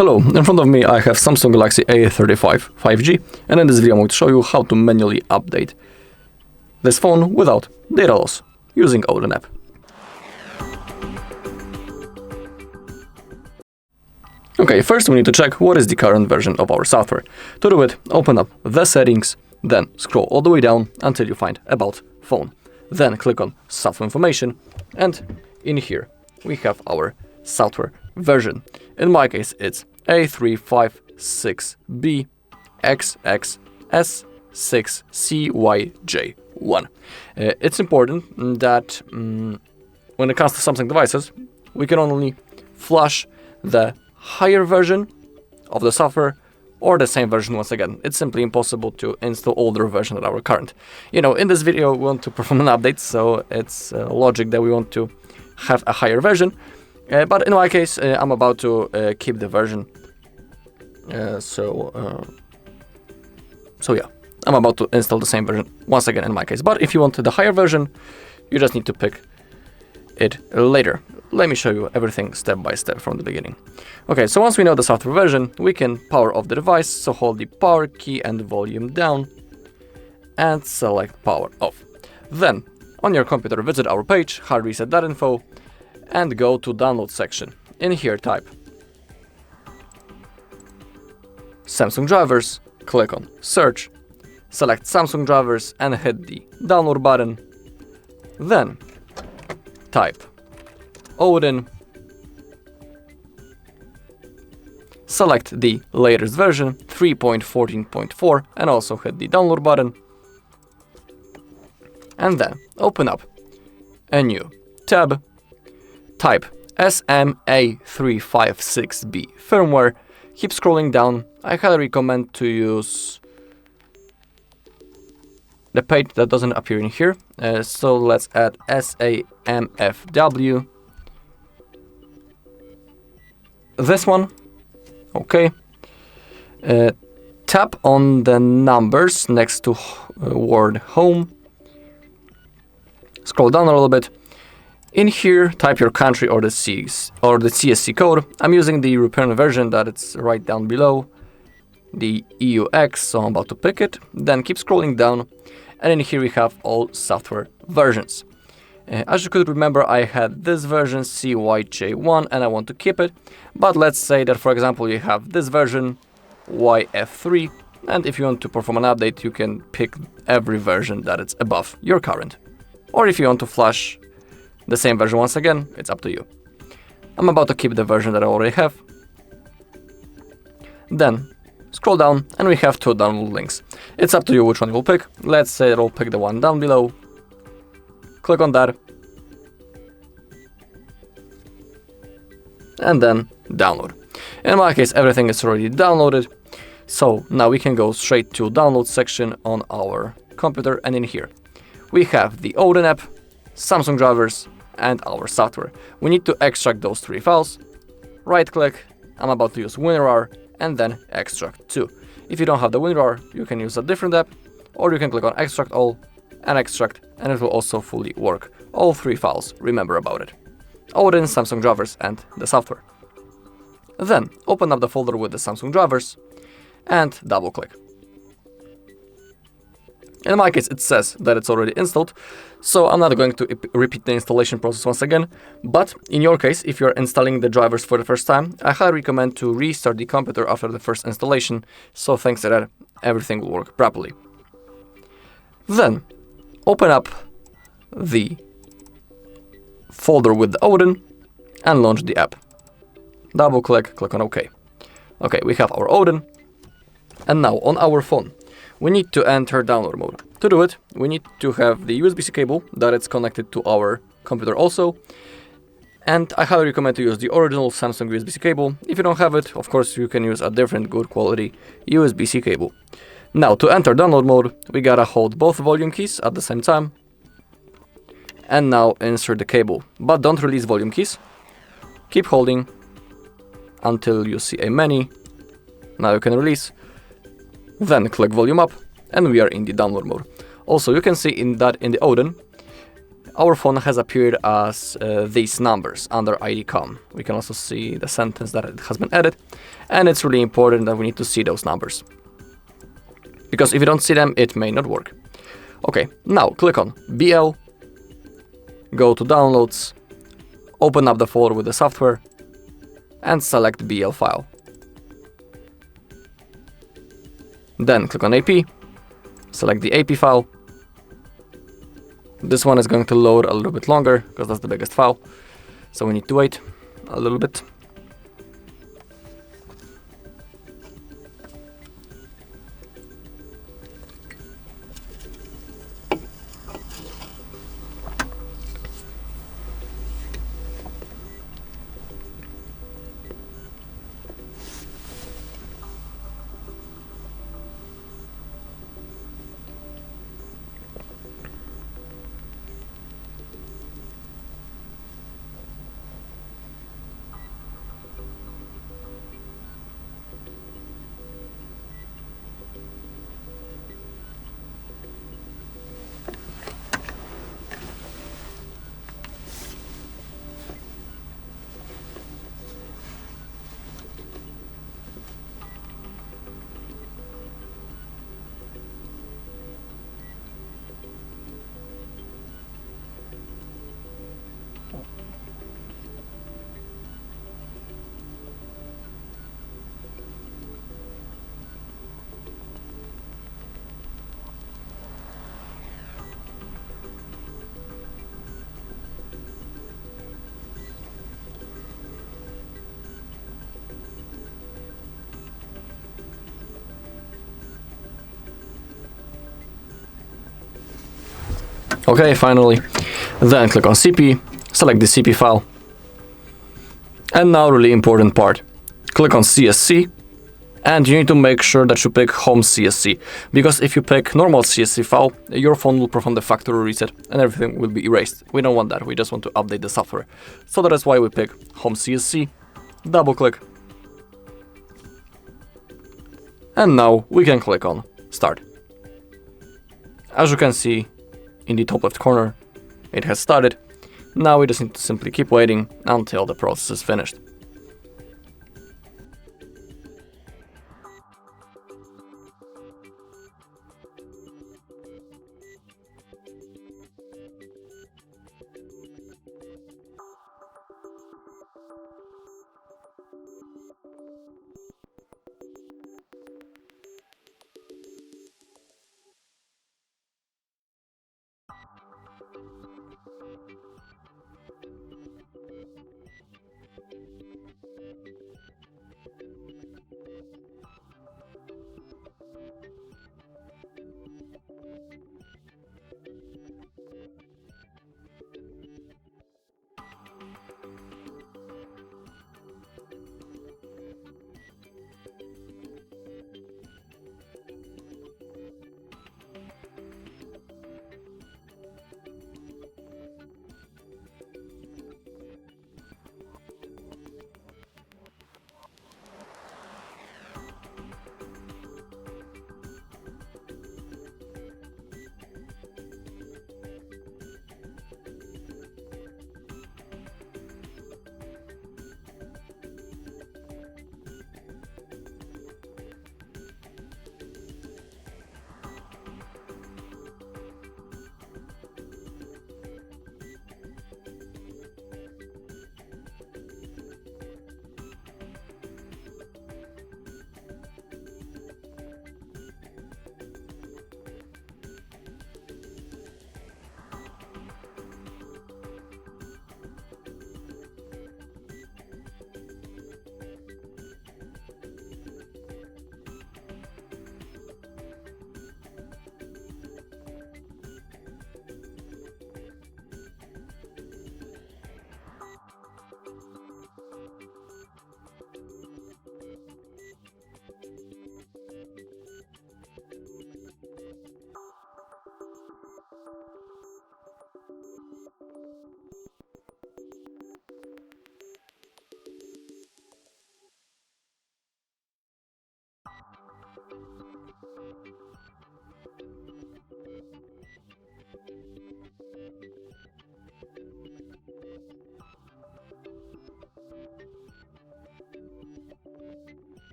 Hello, in front of me I have Samsung Galaxy A35 5G, and in this video I'm going to show you how to manually update this phone without data loss using Odin app. Okay, first we need to check what is the current version of our software. To do it, open up the settings, then scroll all the way down until you find About Phone. Then click on Software Information, and in here we have our software version. In my case, it's A356BXXS6CYJ1. It's important that when it comes to Samsung devices, we can only flash the higher version of the software or the same version once again. It's simply impossible to install older version than our current. You know, in this video we want to perform an update, so it's logic that we want to have a higher version. But in my case, I'm about to keep the version. So yeah, I'm about to install the same version once again in my case. But if you want the higher version, you just need to pick it later. Let me show you everything step by step from the beginning. Okay, so once we know the software version, we can power off the device. So hold the power key and volume down and select power off. Then on your computer, visit our page, HardReset.info, and go to download section. In here type Samsung drivers, click on search, select Samsung drivers and hit the download button. Then type Odin, select the latest version 3.14.4 and also hit the download button, and then open up a new tab. Type SMA356B firmware. Keep scrolling down. I highly recommend to use the page that doesn't appear in here. So let's add SAMFW. This one. Okay. Tap on the numbers next to word home. Scroll down a little bit. In here, type your country or the CSC code. I'm using the European version that it's right down below, the EUX, so I'm about to pick it. Then keep scrolling down, and in here we have all software versions. As you could remember, I had this version CYJ1 and I want to keep it. But let's say that, for example, you have this version YF3, and if you want to perform an update, you can pick every version that it's above your current. Or if you want to flash the same version once again, it's up to you. I'm about to keep the version that I already have. Then scroll down and we have two download links. It's up to you which one you will pick. Let's say I'll pick the one down below. Click on that. And then download. In my case, everything is already downloaded. So now we can go straight to download section on our computer, and in here we have the Odin app, Samsung drivers, and our software. We need to extract those three files. Right click, I'm about to use WinRAR, and then extract to. If you don't have the WinRAR, you can use a different app, or you can click on extract all and extract, and it will also fully work. All three files, remember about it. Odin, Samsung drivers, and the software. Then open up the folder with the Samsung drivers and double click. In my case, it says that it's already installed, so I'm not going to repeat the installation process once again. But in your case, if you're installing the drivers for the first time, I highly recommend to restart the computer after the first installation, so thanks to that, everything will work properly. Then, open up the folder with the Odin and launch the app. Double click, click on OK. Okay, we have our Odin, and now on our phone, we need to enter download mode. To do it, we need to have the USB-C cable that is connected to our computer also. And I highly recommend to use the original Samsung USB-C cable. If you don't have it, of course, you can use a different good quality USB-C cable. Now, to enter download mode, we gotta hold both volume keys at the same time. And now insert the cable. But don't release volume keys. Keep holding until you see a menu. Now you can release. Then click volume up, and we are in the download mode. Also, you can see in the Odin, our phone has appeared as these numbers under ID.com. We can also see the sentence that it has been added, and it's really important that we need to see those numbers, because if you don't see them, it may not work. Okay, now click on BL, go to Downloads, open up the folder with the software, and select BL file. Then click on AP, select the AP file. This one is going to load a little bit longer because that's the biggest file, so we need to wait a little bit. Okay, finally. Then click on CP, select the CP file. And now really important part. Click on CSC, and you need to make sure that you pick HOME CSC, because if you pick normal CSC file, your phone will perform the factory reset and everything will be erased. We don't want that, we just want to update the software. So that is why we pick HOME CSC, double click. And now we can click on Start. As you can see, in the top left corner, it has started. Now we just need to simply keep waiting until the process is finished.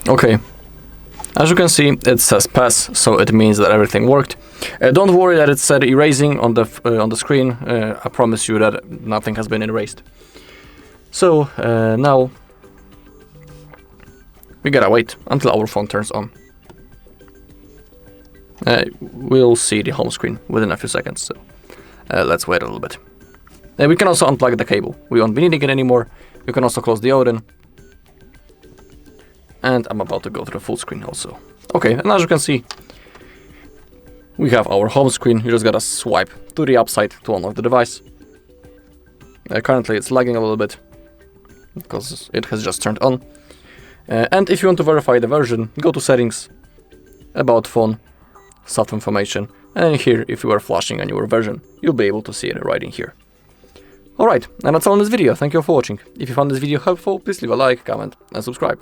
Okay, as you can see, it says pass, so it means that everything worked. Don't worry that it said erasing on the screen. I promise you that nothing has been erased. So now we gotta wait until our phone turns on. We'll see the home screen within a few seconds, so let's wait a little bit. We can also unplug the cable. We won't be needing it anymore. You can also close the Odin. And I'm about to go to the full screen also. Okay, and as you can see, we have our home screen. You just gotta swipe to the upside to unlock the device. Currently it's lagging a little bit because it has just turned on. And if you want to verify the version, go to settings, about phone, self-information, and here, if you are flashing a newer version, you'll be able to see it right in here. Alright, and that's all in this video. Thank you for watching. If you found this video helpful, please leave a like, comment, and subscribe.